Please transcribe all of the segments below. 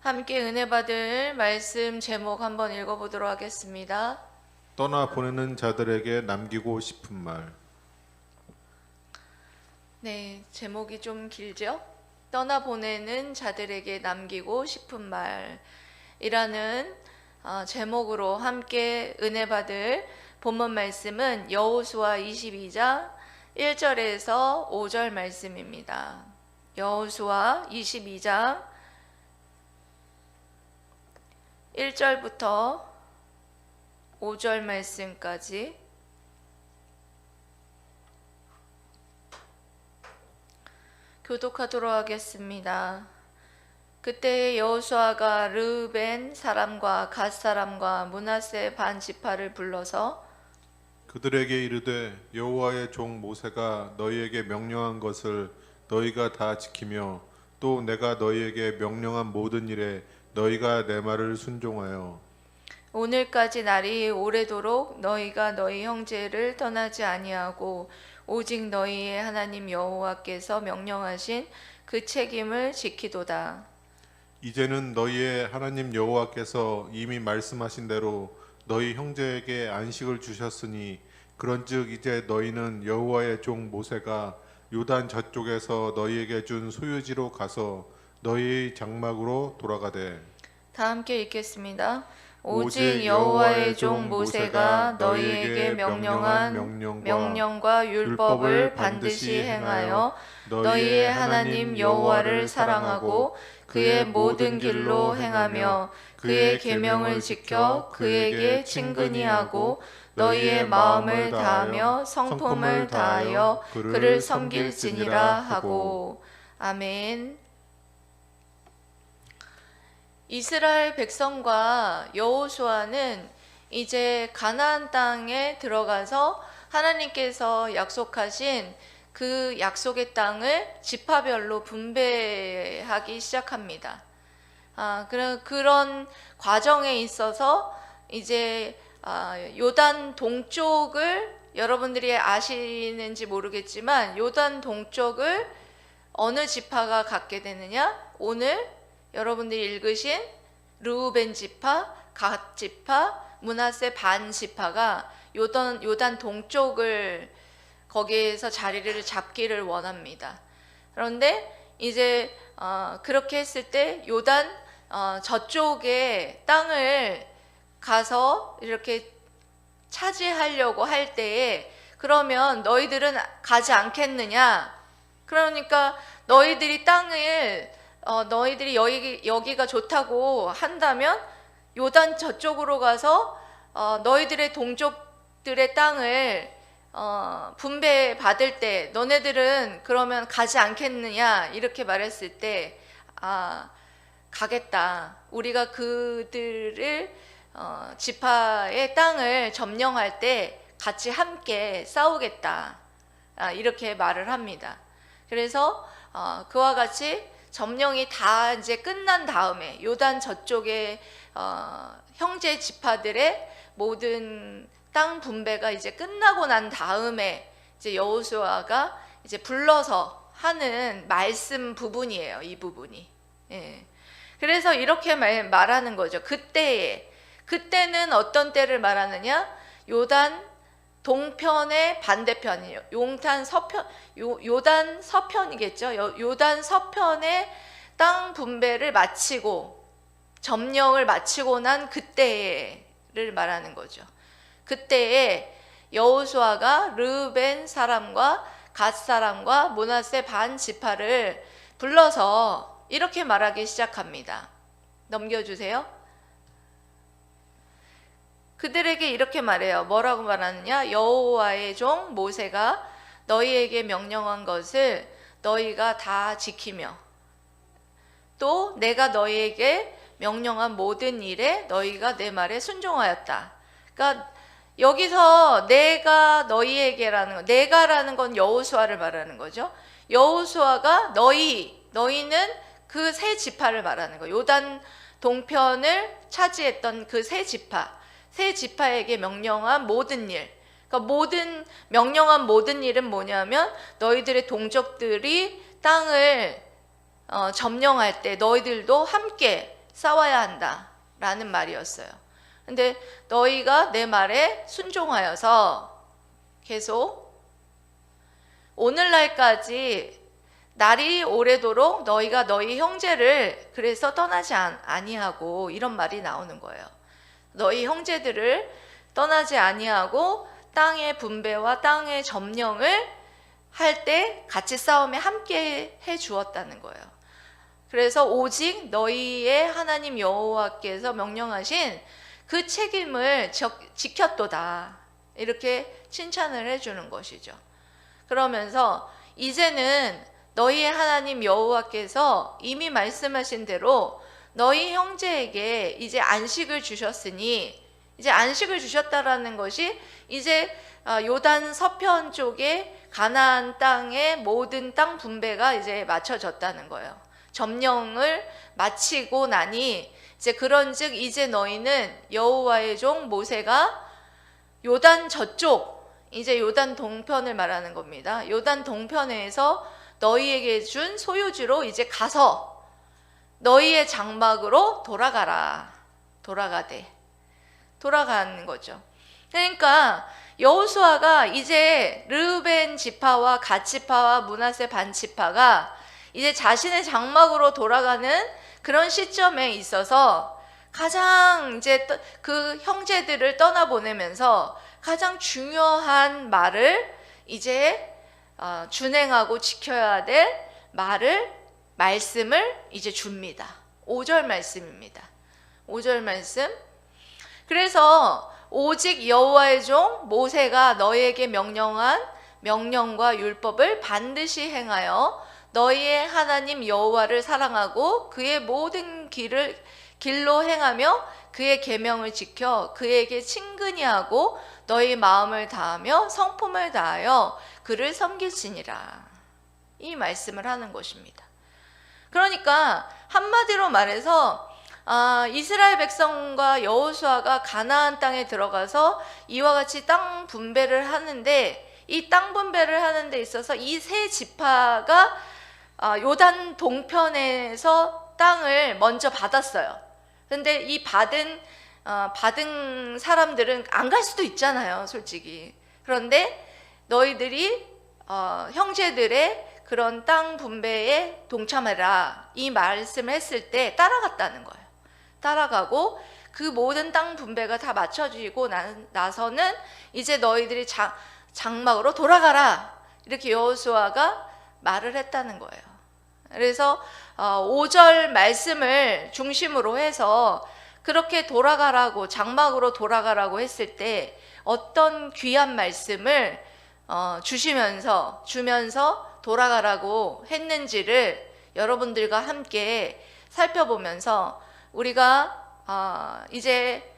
함께 은혜 받을 말씀 제목 한번 읽어보도록 하겠습니다. 떠나 보내는 자들에게 남기고 싶은 말. 네, 제목이 좀 길죠? 떠나 보내는 자들에게 남기고 싶은 말이라는 제목으로 함께 은혜 받을 본문 말씀은 여호수아 22장 1절에서 5절 말씀입니다. 여호수아 22장 1절부터 5절 말씀까지 교독하도록 하겠습니다. 그때 여호수아가 르우벤 사람과 갓 사람과 므낫세 반 지파를 불러서 그들에게 이르되 여호와의 종 모세가 너희에게 명령한 것을 너희가 다 지키며 또 내가 너희에게 명령한 모든 일에 너희가 내 말을 순종하여 오늘까지 날이 오래도록 너희가 너희 형제를 떠나지 아니하고 오직 너희의 하나님 여호와께서 명령하신 그 책임을 지키도다. 이제는 너희의 하나님 여호와께서 이미 말씀하신 대로 너희 형제에게 안식을 주셨으니 그런즉 이제 너희는 여호와의 종 모세가 요단 저쪽에서 너희에게 준 소유지로 가서 너희의 장막으로 돌아가되. 다 함께 읽겠습니다. 오직 여호와의 종 모세가 너희에게 명령한 명령과 율법을 반드시 행하여 너희의 하나님 여호와를 사랑하고 그의 모든 길로 행하며 그의 계명을 지켜 그에게 친근히 하고 너희의 마음을 다하며 성품을 다하여 그를 섬길지니라 하고. 아멘. 이스라엘 백성과 여호수아는 이제 가나안 땅에 들어가서 하나님께서 약속하신 그 약속의 땅을 지파별로 분배하기 시작합니다. 그런 과정에 있어서 이제 요단 동쪽을 여러분들이 아시는지 모르겠지만 요단 동쪽을 어느 지파가 갖게 되느냐? 오늘 여러분들이 읽으신 르우벤 지파, 갓 지파, 므낫세 반 지파가 요단 동쪽을 거기에서 자리를 잡기를 원합니다. 그런데 이제 그렇게 했을 때 요단 저쪽의 땅을 가서 이렇게 차지하려고 할 때에 그러면 너희들은 가지 않겠느냐? 그러니까 너희들이 땅을 너희들이 여기가 좋다고 한다면 요단 저쪽으로 가서 너희들의 동족들의 땅을 분배받을 때 너네들은 그러면 가지 않겠느냐 이렇게 말했을 때 가겠다. 우리가 그들을 지파의 땅을 점령할 때 같이 함께 싸우겠다. 이렇게 말을 합니다. 그래서 그와 같이 점령이 다 이제 끝난 다음에 요단 저쪽의 형제 지파들의 모든 땅 분배가 이제 끝나고 난 다음에 이제 여호수아가 이제 불러서 하는 말씀 부분이에요. 이 부분이. 예. 그래서 이렇게 말하는 거죠. 그때는 어떤 때를 말하느냐? 요단 동편의 반대편이에요. 요단 서편이겠죠. 요단 서편의 땅 분배를 마치고 점령을 마치고 난 그때를 말하는 거죠. 그때에 여호수아가 르우벤 사람과 갓 사람과 므낫세 반 지파를 불러서 이렇게 말하기 시작합니다. 넘겨주세요. 그들에게 이렇게 말해요. 뭐라고 말하느냐? 여호와의 종 모세가 너희에게 명령한 것을 너희가 다 지키며 또 내가 너희에게 명령한 모든 일에 너희가 내 말에 순종하였다. 그러니까 여기서 내가 너희에게라는 거, 내가라는 건 여호수아를 말하는 거죠. 여호수아가 너희는 그 세 지파를 말하는 거예요. 요단 동편을 차지했던 그 세 지파에게 명령한 모든 일. 그러니까 명령한 모든 일은 뭐냐면 너희들의 동족들이 땅을 점령할 때 너희들도 함께 싸워야 한다라는 말이었어요. 근데 너희가 내 말에 순종하여서 계속 오늘날까지 날이 오래도록 너희가 너희 형제를 그래서 떠나지 아니하고, 이런 말이 나오는 거예요. 너희 형제들을 떠나지 아니하고 땅의 분배와 땅의 점령을 할 때 같이 싸움에 함께 해 주었다는 거예요. 그래서 오직 너희의 하나님 여호와께서 명령하신 그 책임을 지켰도다, 이렇게 칭찬을 해주는 것이죠. 그러면서 이제는 너희의 하나님 여호와께서 이미 말씀하신 대로 너희 형제에게 이제 안식을 주셨으니, 이제 안식을 주셨다라는 것이 이제 요단 서편 쪽에 가나안 땅의 모든 땅 분배가 이제 맞춰졌다는 거예요. 점령을 마치고 나니 이제 그런즉 이제 너희는 여호와의 종 모세가 요단 저쪽, 이제 요단 동편을 말하는 겁니다. 요단 동편에서 너희에게 준 소유지로 이제 가서 너희의 장막으로 돌아가는 거죠. 그러니까 여호수아가 이제 르우벤 지파와 갓 지파와 므낫세 반 지파가 이제 자신의 장막으로 돌아가는 그런 시점에 있어서 가장 이제 그 형제들을 떠나보내면서 가장 중요한 말을 이제 준행하고 지켜야 될 말씀을 이제 줍니다. 5절 말씀입니다. 5절 말씀. 그래서 오직 여호와의 종 모세가 너희에게 명령한 명령과 율법을 반드시 행하여 너희의 하나님 여호와를 사랑하고 그의 모든 길로 행하며 그의 계명을 지켜 그에게 친근히 하고 너희 마음을 다하며 성품을 다하여 그를 섬길지니라. 이 말씀을 하는 것입니다. 그러니까 한마디로 말해서 이스라엘 백성과 여호수아가 가나안 땅에 들어가서 이와 같이 땅 분배를 하는데, 이 땅 분배를 하는 데 있어서 이 세 지파가 요단 동편에서 땅을 먼저 받았어요. 근데 이 받은 사람들은 안 갈 수도 있잖아요, 솔직히. 그런데 너희들이 형제들의 그런 땅 분배에 동참해라, 이 말씀을 했을 때 따라갔다는 거예요. 따라가고 그 모든 땅 분배가 다 맞춰지고 나서는 이제 너희들이 장막으로 돌아가라, 이렇게 여호수아가 말을 했다는 거예요. 그래서 5절 말씀을 중심으로 해서 그렇게 돌아가라고, 장막으로 돌아가라고 했을 때 어떤 귀한 말씀을 주면서 돌아가라고 했는지를 여러분들과 함께 살펴보면서 우리가 이제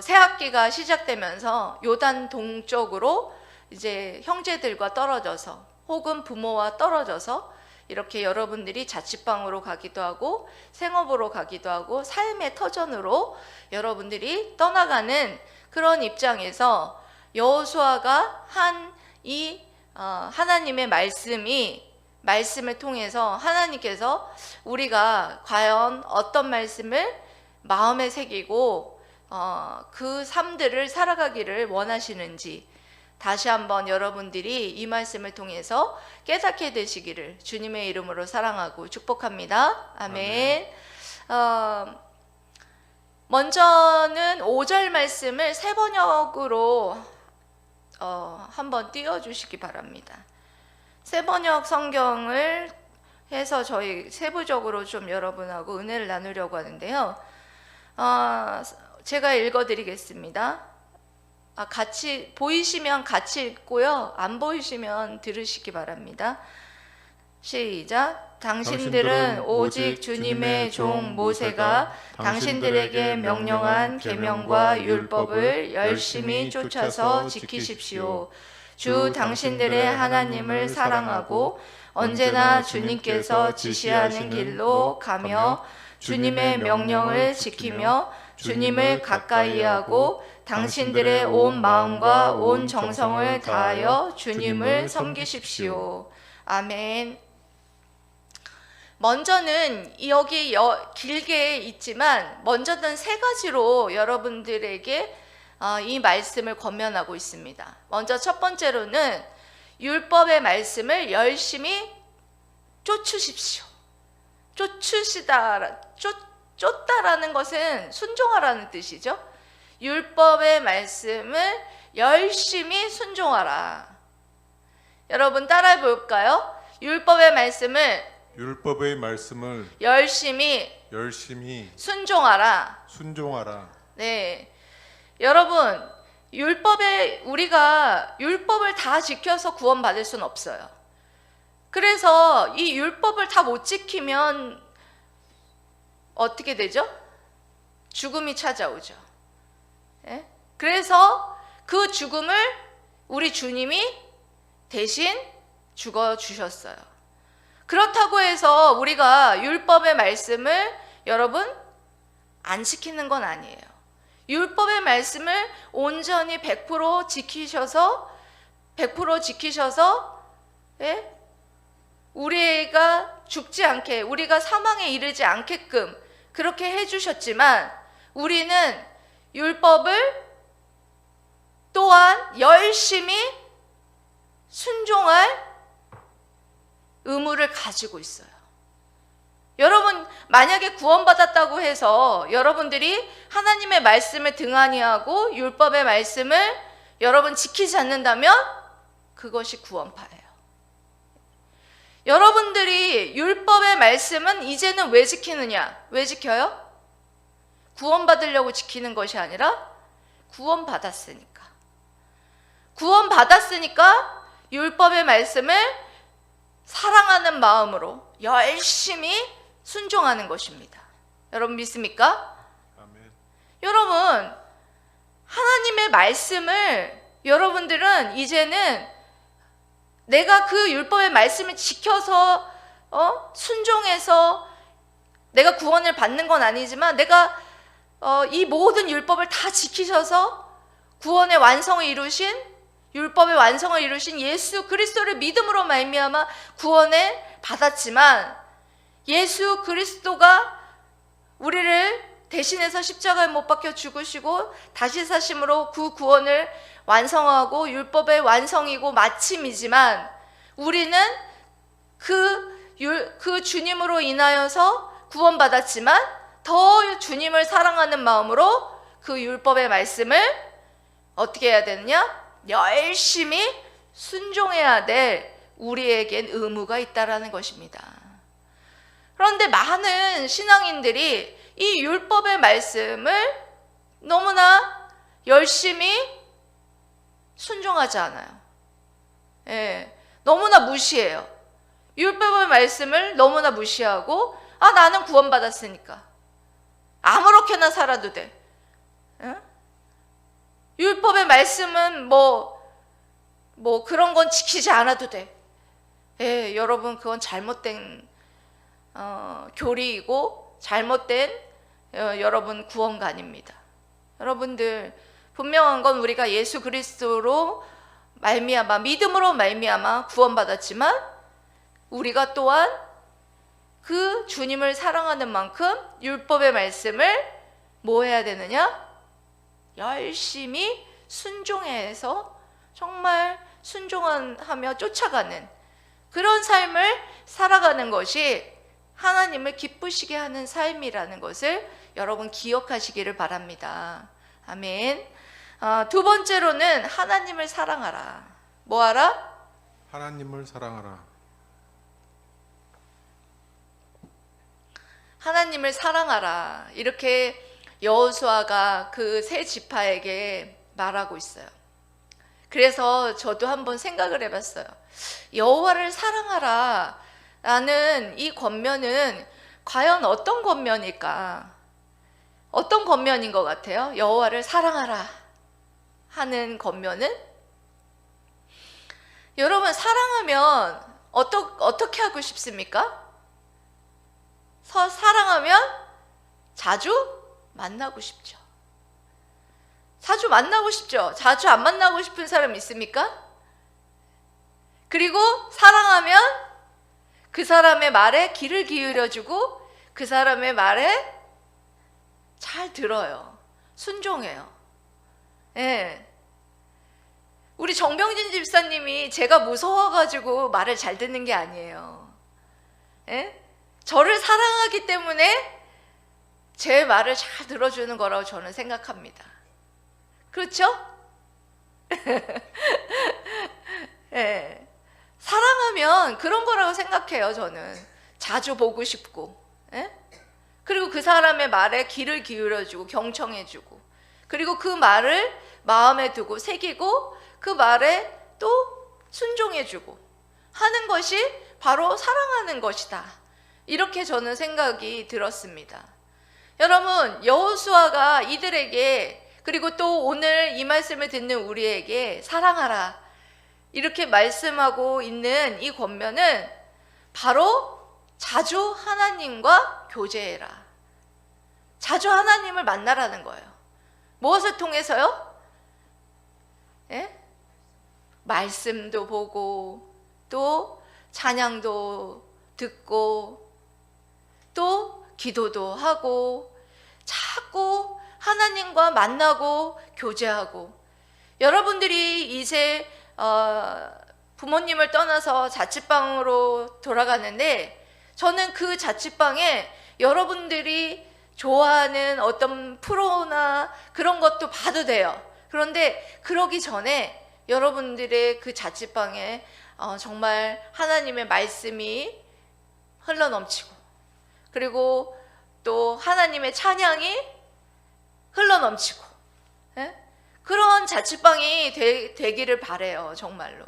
새 학기가 시작되면서 요단 동쪽으로 이제 형제들과 떨어져서 혹은 부모와 떨어져서 이렇게 여러분들이 자취방으로 가기도 하고 생업으로 가기도 하고 삶의 터전으로 여러분들이 떠나가는 그런 입장에서 여호수아가 한 이 하나님의 말씀을 통해서 하나님께서 우리가 과연 어떤 말씀을 마음에 새기고 그 삶들을 살아가기를 원하시는지 다시 한번 여러분들이 이 말씀을 통해서 깨닫게 되시기를 주님의 이름으로 사랑하고 축복합니다. 아멘. 먼저는 5절 말씀을 새 번역으로 한번 띄워주시기 바랍니다. 새 번역 성경을 해서 저희 세부적으로 좀 여러분하고 은혜를 나누려고 하는데요. 제가 읽어드리겠습니다. 같이 보이시면 같이 읽고요, 안 보이시면 들으시기 바랍니다. 시작. 당신들은 오직 주님의 종 모세가 당신들에게 명령한 계명과 율법을 열심히 쫓아서 지키십시오. 주 당신들의 하나님을 사랑하고 언제나 주님께서 지시하는 길로 가며 주님의 명령을 지키며 주님을 가까이하고 당신들의 온 마음과 온 정성을 다하여 주님을 섬기십시오. 아멘. 먼저는 여기 길게 있지만 먼저는 세 가지로 여러분들에게 이 말씀을 권면하고 있습니다. 먼저 첫 번째로는 율법의 말씀을 열심히 쫓으십시오. 쫓다라는 것은 순종하라는 뜻이죠. 율법의 말씀을 열심히 순종하라. 여러분 따라해 볼까요? 율법의 말씀을 열심히 순종하라. 네, 여러분 우리가 율법을 다 지켜서 구원받을 수는 없어요. 그래서 이 율법을 다 못 지키면 어떻게 되죠? 죽음이 찾아오죠. 예? 그래서 그 죽음을 우리 주님이 대신 죽어주셨어요. 그렇다고 해서 우리가 율법의 말씀을 여러분 안 지키는 건 아니에요. 율법의 말씀을 온전히 100% 지키셔서 예? 우리가 죽지 않게, 우리가 사망에 이르지 않게끔 그렇게 해주셨지만 우리는 율법을 또한 열심히 순종할 의무를 가지고 있어요. 여러분 만약에 구원받았다고 해서 여러분들이 하나님의 말씀을 등한히 하고 율법의 말씀을 여러분 지키지 않는다면 그것이 구원파예요. 여러분들이 율법의 말씀은 이제는 왜 지키느냐? 왜 지켜요? 구원받으려고 지키는 것이 아니라 구원받았으니까 율법의 말씀을 사랑하는 마음으로 열심히 순종하는 것입니다. 여러분 믿습니까? 아멘. 여러분 하나님의 말씀을 여러분들은 이제는 내가 그 율법의 말씀을 지켜서 순종해서 내가 구원을 받는 건 아니지만 내가 이 모든 율법을 다 지키셔서 구원의 완성을 이루신 율법의 완성을 이루신 예수 그리스도를 믿음으로 말미암아 구원을 받았지만 예수 그리스도가 우리를 대신해서 십자가에 못 박혀 죽으시고 다시 사심으로 그 구원을 완성하고 율법의 완성이고 마침이지만 우리는 그 주님으로 인하여서 구원받았지만 더 주님을 사랑하는 마음으로 그 율법의 말씀을 어떻게 해야 되느냐? 열심히 순종해야 될 우리에겐 의무가 있다라는 것입니다. 그런데 많은 신앙인들이 이 율법의 말씀을 너무나 열심히 순종하지 않아요. 예, 너무나 무시해요. 율법의 말씀을 너무나 무시하고 나는 구원받았으니까 아무렇게나 살아도 돼. 예? 율법의 말씀은 뭐 그런 건 지키지 않아도 돼. 예, 여러분 그건 잘못된 교리이고 잘못된 여러분 구원관입니다. 여러분들 분명한 건 우리가 예수 그리스도로 말미암아 믿음으로 말미암아 구원받았지만 우리가 또한 그 주님을 사랑하는 만큼 율법의 말씀을 뭐 해야 되느냐? 열심히 순종해서 정말 순종하며 쫓아가는 그런 삶을 살아가는 것이 하나님을 기쁘시게 하는 삶이라는 것을 여러분 기억하시기를 바랍니다. 아멘. 두 번째로는 하나님을 사랑하라. 뭐 하라? 하나님을 사랑하라. 하나님을 사랑하라. 이렇게 여호수아가 그 세 지파에게 말하고 있어요. 그래서 저도 한번 생각을 해봤어요. 여호와를 사랑하라 라는 이 권면은 과연 어떤 권면일까? 어떤 권면인 것 같아요? 여호와를 사랑하라 하는 권면은? 여러분 사랑하면 어떻게 하고 싶습니까? 사랑하면 자주 만나고 싶죠. 자주 만나고 싶죠. 자주 안 만나고 싶은 사람 있습니까? 그리고 사랑하면 그 사람의 말에 귀를 기울여주고 그 사람의 말에 잘 들어요. 순종해요. 예. 우리 정병진 집사님이 제가 무서워가지고 말을 잘 듣는 게 아니에요. 예? 저를 사랑하기 때문에 제 말을 잘 들어주는 거라고 저는 생각합니다. 그렇죠? 예. 사랑하면 그런 거라고 생각해요. 저는 자주 보고 싶고, 예? 그리고 그 사람의 말에 귀를 기울여주고 경청해주고, 그리고 그 말을 마음에 두고 새기고 그 말에 또 순종해주고 하는 것이 바로 사랑하는 것이다. 이렇게 저는 생각이 들었습니다. 여러분, 여호수아가 이들에게, 그리고 또 오늘 이 말씀을 듣는 우리에게 사랑하라 이렇게 말씀하고 있는 이 권면은 바로 자주 하나님과 교제해라. 자주 하나님을 만나라는 거예요. 무엇을 통해서요? 예? 말씀도 보고 또 찬양도 듣고 또 기도도 하고 자꾸 하나님과 만나고 교제하고. 여러분들이 이제 부모님을 떠나서 자취방으로 돌아가는데 저는 그 자취방에 여러분들이 좋아하는 어떤 프로나 그런 것도 봐도 돼요. 그런데 그러기 전에 여러분들의 그 자취방에 정말 하나님의 말씀이 흘러넘치고, 그리고 또 하나님의 찬양이 흘러넘치고, 예? 그런 자취방이 되기를 바래요. 정말로.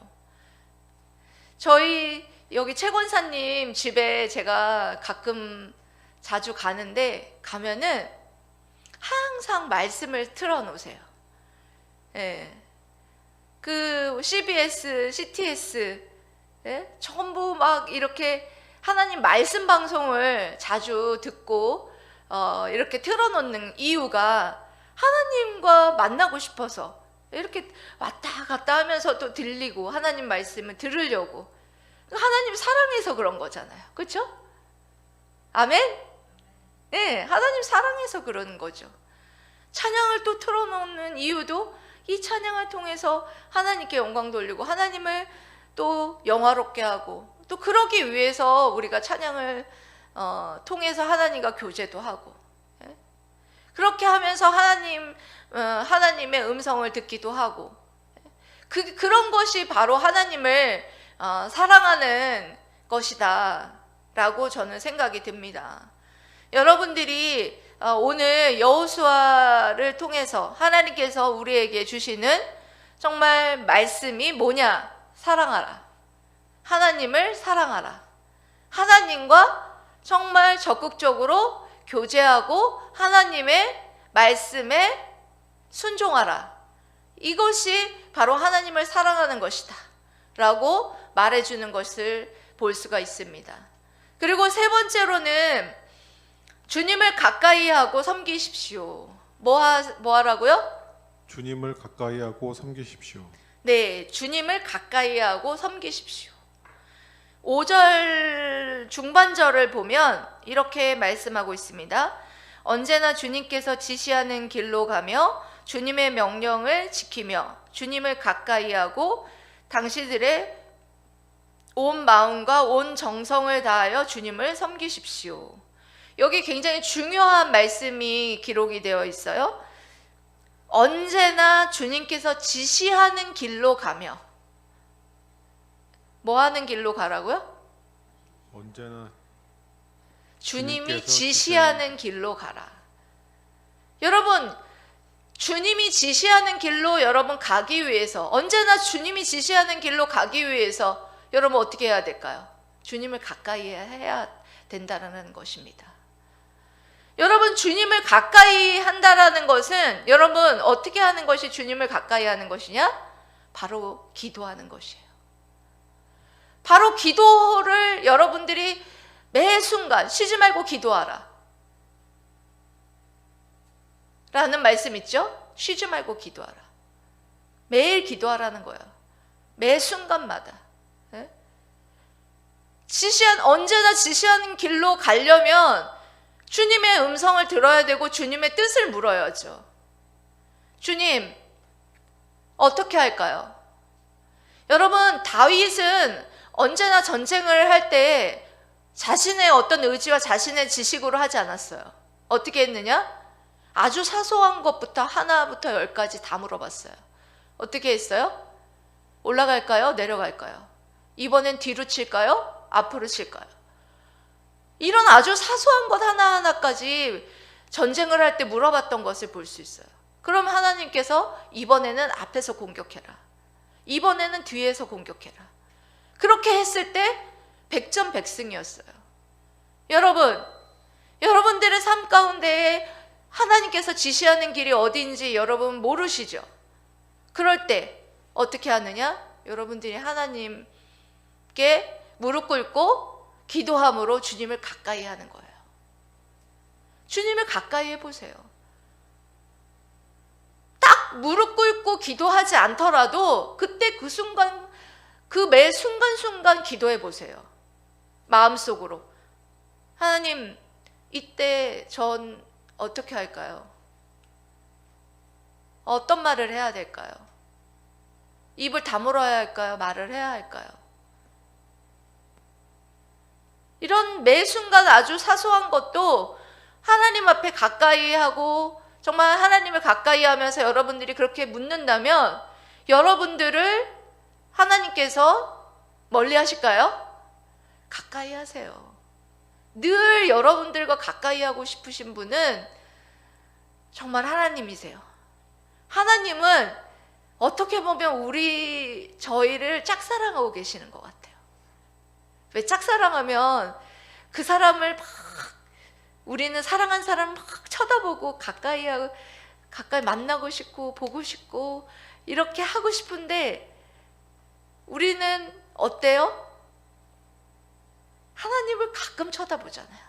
저희 여기 최 권사님 집에 제가 가끔 자주 가는데 가면은 항상 말씀을 틀어놓으세요. 예. 그 CBS, CTS, 예? 전부 막 이렇게 하나님 말씀 방송을 자주 듣고 이렇게 틀어놓는 이유가 하나님과 만나고 싶어서 이렇게 왔다 갔다 하면서 또 들리고 하나님 말씀을 들으려고. 하나님 사랑해서 그런 거잖아요. 그렇죠? 아멘? 네, 하나님 사랑해서 그러는 거죠. 찬양을 또 틀어놓는 이유도 이 찬양을 통해서 하나님께 영광 돌리고 하나님을 또 영화롭게 하고, 또 그러기 위해서 우리가 찬양을 통해서 하나님과 교제도 하고, 예? 그렇게 하면서 하나님의 음성을 듣기도 하고, 그런 것이 바로 하나님을 사랑하는 것이다 라고 저는 생각이 듭니다. 여러분들이 오늘 여호수아를 통해서 하나님께서 우리에게 주시는 정말 말씀이 뭐냐? 사랑하라. 하나님을 사랑하라. 하나님과 정말 적극적으로 교제하고 하나님의 말씀에 순종하라. 이것이 바로 하나님을 사랑하는 것이다 라고 말해주는 것을 볼 수가 있습니다. 그리고 세 번째로는 주님을 가까이 하고 섬기십시오. 뭐 하라고요? 주님을 가까이 하고 섬기십시오. 네, 주님을 가까이 하고 섬기십시오. 5절 중반절을 보면 이렇게 말씀하고 있습니다. 언제나 주님께서 지시하는 길로 가며 주님의 명령을 지키며 주님을 가까이 하고 당신들의 온 마음과 온 정성을 다하여 주님을 섬기십시오. 여기 굉장히 중요한 말씀이 기록이 되어 있어요. 언제나 주님께서 지시하는 길로 가며. 뭐 하는 길로 가라고요? 언제나 주님이 지시하는 길로 가라. 여러분, 주님이 지시하는 길로 여러분 가기 위해서, 언제나 주님이 지시하는 길로 가기 위해서 여러분 어떻게 해야 될까요? 주님을 가까이 해야 된다는 것입니다. 여러분, 주님을 가까이 한다라는 것은 여러분 어떻게 하는 것이 주님을 가까이 하는 것이냐? 바로 기도하는 것이에요. 바로 기도를 여러분들이 매 순간 쉬지 말고 기도하라 라는 말씀 있죠? 쉬지 말고 기도하라. 매일 기도하라는 거예요. 매 순간마다. 언제나 지시하는 길로 가려면 주님의 음성을 들어야 되고 주님의 뜻을 물어야죠. 주님, 어떻게 할까요? 여러분, 다윗은 언제나 전쟁을 할 때 자신의 어떤 의지와 자신의 지식으로 하지 않았어요. 어떻게 했느냐? 아주 사소한 것부터 하나부터 열까지 다 물어봤어요. 어떻게 했어요? 올라갈까요? 내려갈까요? 이번엔 뒤로 칠까요? 앞으로 칠까요? 이런 아주 사소한 것 하나하나까지 전쟁을 할 때 물어봤던 것을 볼 수 있어요. 그럼 하나님께서 이번에는 앞에서 공격해라. 이번에는 뒤에서 공격해라. 그렇게 했을 때 백전백승이었어요. 여러분, 여러분들의 삶 가운데 하나님께서 지시하는 길이 어디인지 여러분 모르시죠? 그럴 때 어떻게 하느냐? 여러분들이 하나님께 무릎 꿇고 기도함으로 주님을 가까이 하는 거예요. 주님을 가까이 해보세요. 딱 무릎 꿇고 기도하지 않더라도 그때 그 순간, 그 매 순간순간 기도해 보세요. 마음속으로. 하나님, 이때 전 어떻게 할까요? 어떤 말을 해야 될까요? 입을 다물어야 할까요? 말을 해야 할까요? 이런 매 순간 아주 사소한 것도 하나님 앞에 가까이 하고 정말 하나님을 가까이 하면서 여러분들이 그렇게 묻는다면 여러분들을 하나님께서 멀리 하실까요? 가까이 하세요. 늘 여러분들과 가까이 하고 싶으신 분은 정말 하나님이세요. 하나님은 어떻게 보면 저희를 짝사랑하고 계시는 것 같아요. 왜 짝사랑하면 그 사람을 우리는 사랑한 사람을 막 쳐다보고 가까이 만나고 싶고 보고 싶고 이렇게 하고 싶은데 우리는 어때요? 하나님을 가끔 쳐다보잖아요.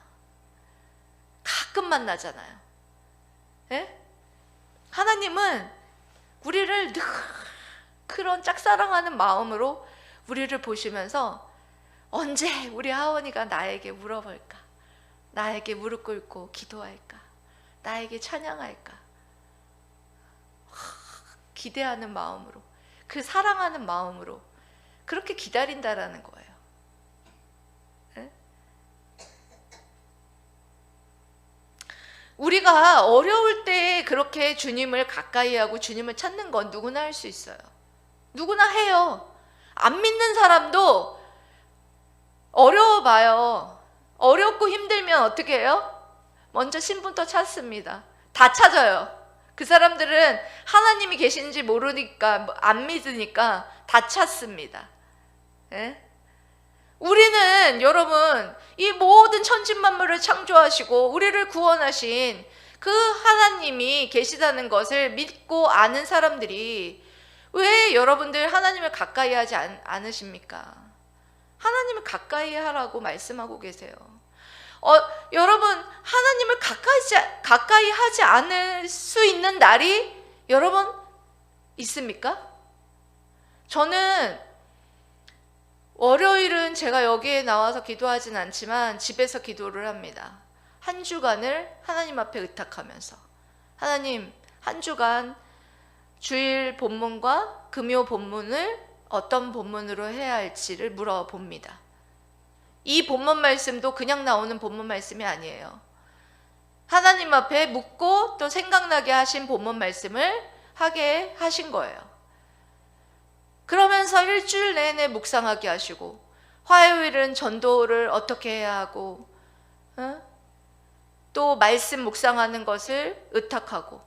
가끔 만나잖아요. 예? 하나님은 우리를 늘 그런 짝사랑하는 마음으로 우리를 보시면서 언제 우리 하원이가 나에게 물어볼까? 나에게 무릎 꿇고 기도할까? 나에게 찬양할까? 기대하는 마음으로, 그 사랑하는 마음으로 그렇게 기다린다라는 거예요. 네? 우리가 어려울 때 그렇게 주님을 가까이 하고 주님을 찾는 건 누구나 할 수 있어요. 누구나 해요. 안 믿는 사람도 어려워봐요. 어렵고 힘들면 어떻게 해요? 먼저 신부터 찾습니다. 다 찾아요. 그 사람들은 하나님이 계신지 모르니까, 안 믿으니까 다 찾습니다. 예? 우리는 여러분, 이 모든 천지만물을 창조하시고 우리를 구원하신 그 하나님이 계시다는 것을 믿고 아는 사람들이 왜 여러분들 하나님을 가까이 하지 않으십니까? 하나님을 가까이 하라고 말씀하고 계세요. 여러분, 하나님을 가까이 하지 않을 수 있는 날이 여러분 있습니까? 저는 월요일은 제가 여기에 나와서 기도하진 않지만 집에서 기도를 합니다. 한 주간을 하나님 앞에 의탁하면서 하나님, 한 주간 주일 본문과 금요 본문을 어떤 본문으로 해야 할지를 물어봅니다. 이 본문 말씀도 그냥 나오는 본문 말씀이 아니에요. 하나님 앞에 묻고 또 생각나게 하신 본문 말씀을 하게 하신 거예요. 그러면서 일주일 내내 묵상하게 하시고 화요일은 전도를 어떻게 해야 하고 또 말씀 묵상하는 것을 의탁하고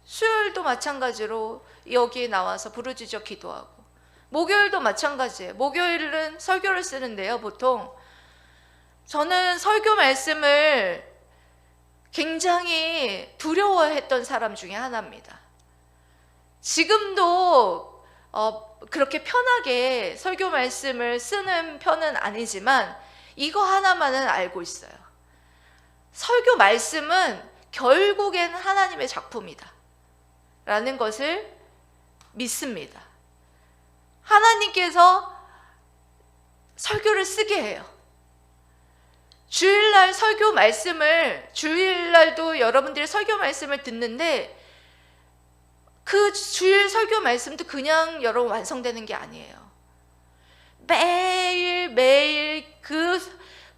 수요일도 마찬가지로 여기에 나와서 부르짖어 기도하고 목요일도 마찬가지예요. 목요일은 설교를 쓰는데요. 보통 저는 설교 말씀을 굉장히 두려워했던 사람 중에 하나입니다. 지금도 그렇게 편하게 설교 말씀을 쓰는 편은 아니지만 이거 하나만은 알고 있어요. 설교 말씀은 결국엔 하나님의 작품이다 라는 것을 믿습니다. 하나님께서 설교를 쓰게 해요. 주일날 설교 말씀을, 주일날도 여러분들이 설교 말씀을 듣는데 그 주일 설교 말씀도 그냥 여러분 완성되는 게 아니에요. 매일 그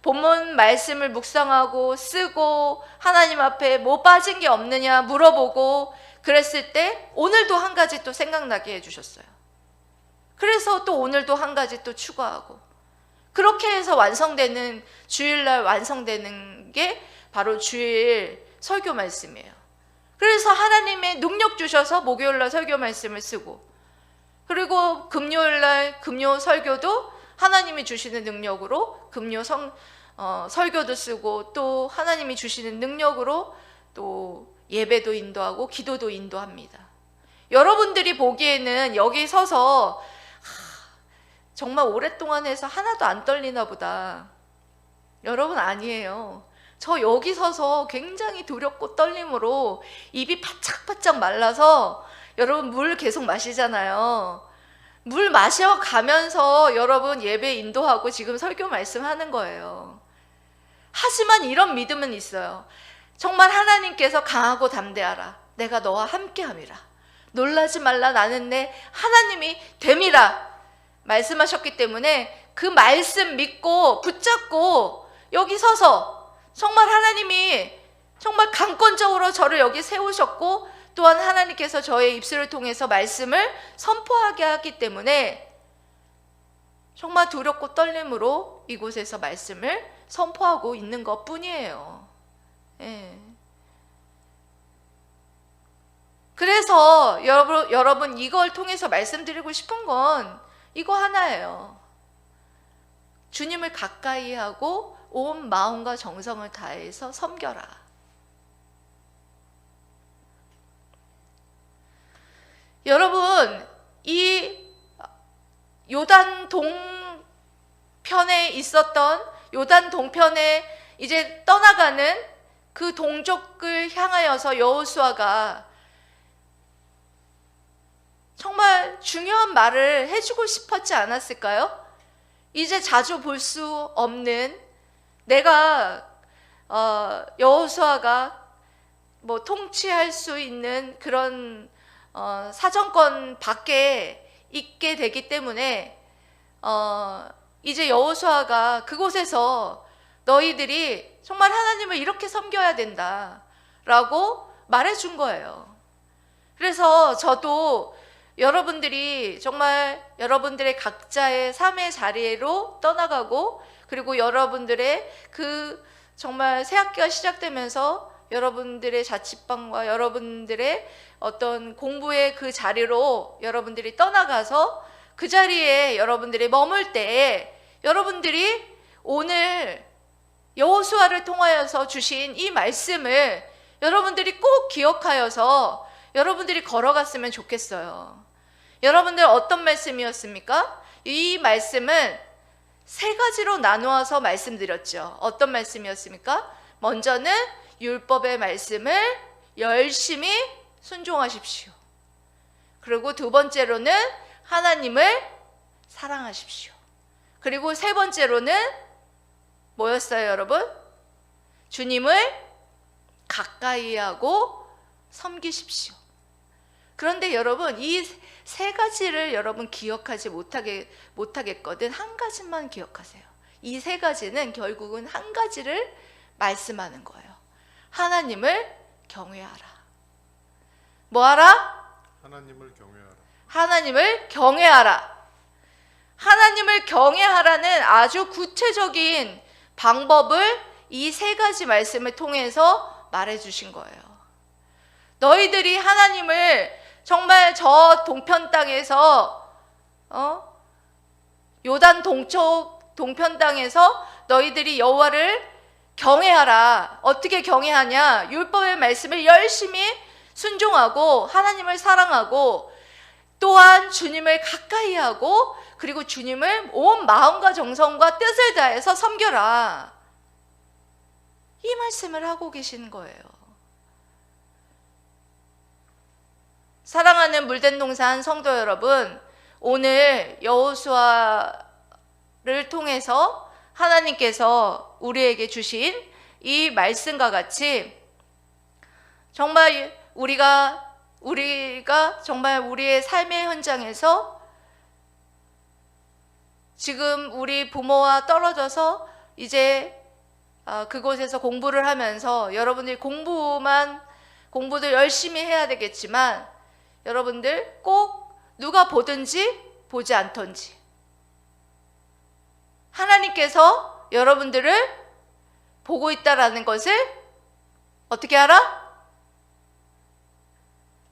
본문 말씀을 묵상하고 쓰고 하나님 앞에 뭐 빠진 게 없느냐 물어보고 그랬을 때 오늘도 한 가지 또 생각나게 해주셨어요. 그래서 또 오늘도 한 가지 또 추가하고 그렇게 해서 완성되는, 주일날 완성되는 게 바로 주일 설교 말씀이에요. 그래서 하나님의 능력 주셔서 목요일날 설교 말씀을 쓰고, 그리고 금요일날 금요 설교도 하나님이 주시는 능력으로 금요 설교도 쓰고, 또 하나님이 주시는 능력으로 또 예배도 인도하고 기도도 인도합니다. 여러분들이 보기에는 여기 서서 정말 오랫동안 해서 하나도 안 떨리나 보다. 여러분 아니에요. 저 여기 서서 굉장히 두렵고 떨림으로 입이 바짝바짝 말라서, 여러분 물 계속 마시잖아요. 물 마셔가면서 여러분 예배 인도하고 지금 설교 말씀하는 거예요. 하지만 이런 믿음은 있어요. 정말 하나님께서 강하고 담대하라. 내가 너와 함께함이라. 놀라지 말라. 나는 내 하나님이 됨이라. 말씀하셨기 때문에 그 말씀 믿고 붙잡고 여기 서서 정말 하나님이 정말 강권적으로 저를 여기 세우셨고, 또한 하나님께서 저의 입술을 통해서 말씀을 선포하게 하기 때문에 정말 두렵고 떨림으로 이곳에서 말씀을 선포하고 있는 것 뿐이에요. 예. 그래서 여러분 이걸 통해서 말씀드리고 싶은 건 이거 하나예요. 주님을 가까이 하고 온 마음과 정성을 다해서 섬겨라. 여러분, 이 요단 동편에 있었던, 요단 동편에 이제 떠나가는 그 동족을 향하여서 여호수아가 정말 중요한 말을 해주고 싶었지 않았을까요? 이제 자주 볼 수 없는, 내가 여호수아가 뭐 통치할 수 있는 그런 사정권 밖에 있게 되기 때문에 이제 여호수아가 그곳에서 너희들이 정말 하나님을 이렇게 섬겨야 된다라고 말해준 거예요. 그래서 저도 여러분들이 정말 여러분들의 각자의 삶의 자리로 떠나가고, 그리고 여러분들의 그 정말 새학기가 시작되면서 여러분들의 자취방과 여러분들의 어떤 공부의 그 자리로 여러분들이 떠나가서 그 자리에 여러분들이 머물 때에 여러분들이 오늘 여호수아를 통하여서 주신 이 말씀을 여러분들이 꼭 기억하여서 여러분들이 걸어갔으면 좋겠어요. 여러분들 어떤 말씀이었습니까? 이 말씀은 세 가지로 나누어서 말씀드렸죠. 어떤 말씀이었습니까? 먼저는 율법의 말씀을 열심히 순종하십시오. 그리고 두 번째로는 하나님을 사랑하십시오. 그리고 세 번째로는 뭐였어요, 여러분? 주님을 가까이 하고 섬기십시오. 그런데 여러분, 이 세 가지를 여러분 기억하지 못하겠거든 한 가지만 기억하세요. 이 세 가지는 결국은 한 가지를 말씀하는 거예요. 하나님을 경외하라. 뭐하라? 하나님을 경외하라. 하나님을 경외하라. 하나님을 경외하라는 아주 구체적인 방법을 이 세 가지 말씀을 통해서 말해주신 거예요. 너희들이 하나님을 정말 저 동편 땅에서 요단 동쪽 동편 땅에서 너희들이 여호와를 경외하라. 어떻게 경외하냐? 율법의 말씀을 열심히 순종하고 하나님을 사랑하고 또한 주님을 가까이 하고 그리고 주님을 온 마음과 정성과 뜻을 다해서 섬겨라. 이 말씀을 하고 계신 거예요. 사랑하는 물된 동산 성도 여러분, 오늘 여호수아 통해서 하나님께서 우리에게 주신 이 말씀과 같이 정말 우리가 정말 우리의 삶의 현장에서 지금 우리 부모와 떨어져서 이제 그곳에서 공부를 하면서 여러분들이 공부도 열심히 해야 되겠지만 여러분들 꼭 누가 보든지 보지 않던지 하나님께서 여러분들을 보고 있다라는 것을 어떻게 알아?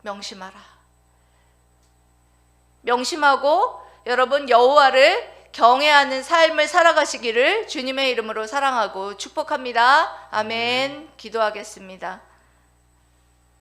명심하라. 명심하고 여러분 여호와를 경외하는 삶을 살아가시기를 주님의 이름으로 사랑하고 축복합니다. 아멘. 기도하겠습니다.